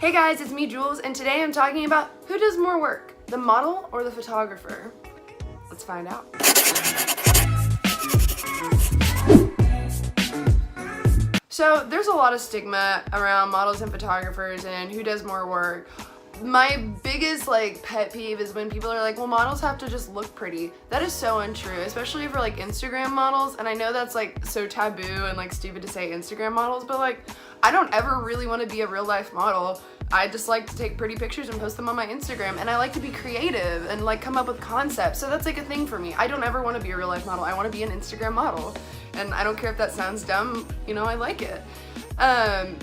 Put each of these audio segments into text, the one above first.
Hey guys, it's me, Jules, and today I'm talking about who does more work, the model or the photographer? Let's find out. So there's a lot of stigma around models and photographers and who does more work. My biggest pet peeve is when people are like, well, models have to just look pretty. That is so untrue, especially for Instagram models. And I know that's so taboo and stupid to say Instagram models, but I don't ever really want to be a real life model. I just like to take pretty pictures and post them on my Instagram, and I like to be creative and come up with concepts. So that's a thing for me. I don't ever want to be a real life model. I want to be an Instagram model. And I don't care if that sounds dumb, I like it.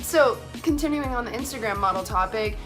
So continuing on the Instagram model topic,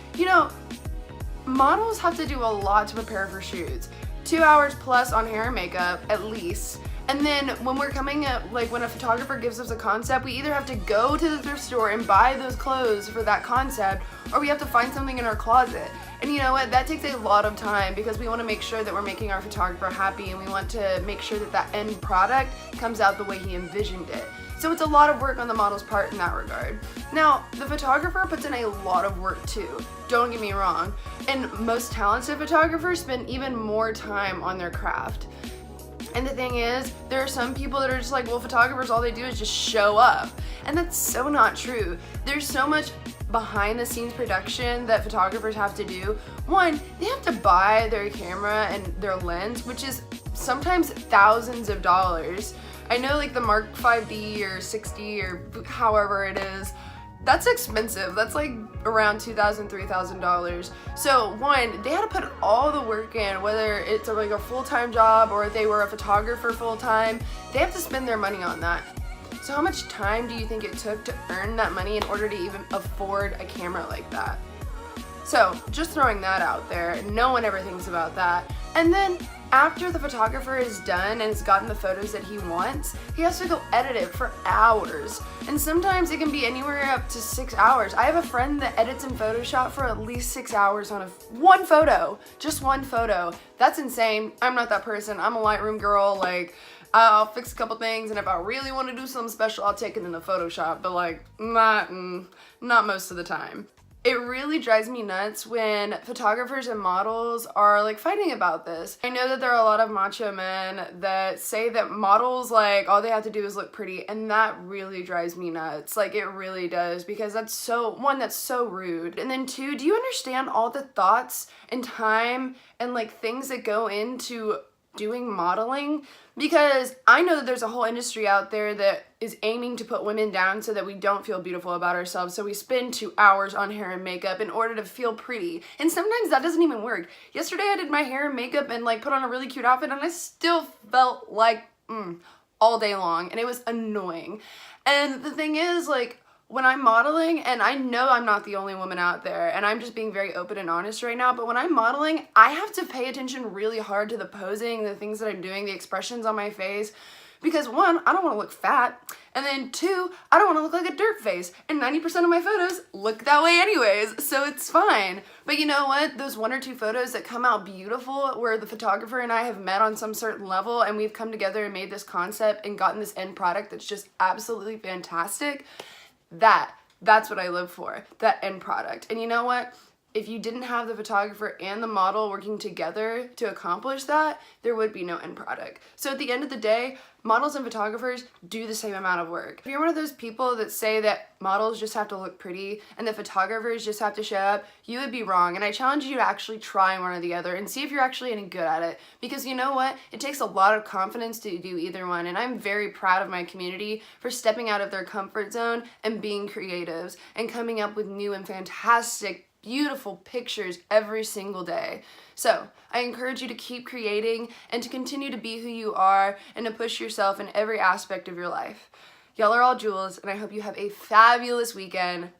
models have to do a lot to prepare for shoots. 2 hours plus on hair and makeup, at least. And then when we're coming up, when a photographer gives us a concept, we either have to go to the thrift store and buy those clothes for that concept, or we have to find something in our closet. And you know what? That takes a lot of time because we want to make sure that we're making our photographer happy, and we want to make sure that that end product comes out the way he envisioned it. So it's a lot of work on the model's part in that regard. Now, the photographer puts in a lot of work too. Don't get me wrong. And most talented photographers spend even more time on their craft. And the thing is, there are some people that are just well, photographers, all they do is just show up. And that's so not true. There's so much behind the scenes production that photographers have to do. One, they have to buy their camera and their lens, which is sometimes thousands of dollars. I know the Mark 5D or 60 or however it is, that's expensive. That's around $2,000, $3,000. So one, they had to put all the work in, whether it's a full-time job or they were a photographer full-time, they have to spend their money on that. So how much time do you think it took to earn that money in order to even afford a camera like that? So just throwing that out there, no one ever thinks about that. And then after the photographer is done and has gotten the photos that he wants, he has to go edit it for hours. And sometimes it can be anywhere up to 6 hours. I have a friend that edits in Photoshop for at least 6 hours on one photo, just one photo. That's insane. I'm not that person. I'm a Lightroom girl. I'll fix a couple things, and if I really want to do something special, I'll take it into Photoshop, but not most of the time. It really drives me nuts when photographers and models are fighting about this. I know that there are a lot of macho men that say that models all they have to do is look pretty, and that really drives me nuts. It really does, because that's so rude. And then two, do you understand all the thoughts and time and things that go into doing modeling? Because I know that there's a whole industry out there that is aiming to put women down so that we don't feel beautiful about ourselves. So we spend 2 hours on hair and makeup in order to feel pretty. And sometimes that doesn't even work. Yesterday I did my hair and makeup and put on a really cute outfit, and I still felt all day long, and it was annoying. And the thing is, when I'm modeling, and I know I'm not the only woman out there, and I'm just being very open and honest right now, but when I'm modeling, I have to pay attention really hard to the posing, the things that I'm doing, the expressions on my face, because one, I don't want to look fat, and then two, I don't want to look like a dirt face, and 90% of my photos look that way anyways, so it's fine. But you know what? Those 1 or 2 photos that come out beautiful, where the photographer and I have met on some certain level, and we've come together and made this concept and gotten this end product that's just absolutely fantastic, that's what I live for, that end product. And you know what? If you didn't have the photographer and the model working together to accomplish that, there would be no end product. So at the end of the day, models and photographers do the same amount of work. If you're one of those people that say that models just have to look pretty and the photographers just have to show up, you would be wrong. And I challenge you to actually try one or the other and see if you're actually any good at it. Because you know what? It takes a lot of confidence to do either one. And I'm very proud of my community for stepping out of their comfort zone and being creatives and coming up with new and fantastic, beautiful pictures every single day. So I encourage you to keep creating and to continue to be who you are and to push yourself in every aspect of your life. Y'all are all jewels, and I hope you have a fabulous weekend.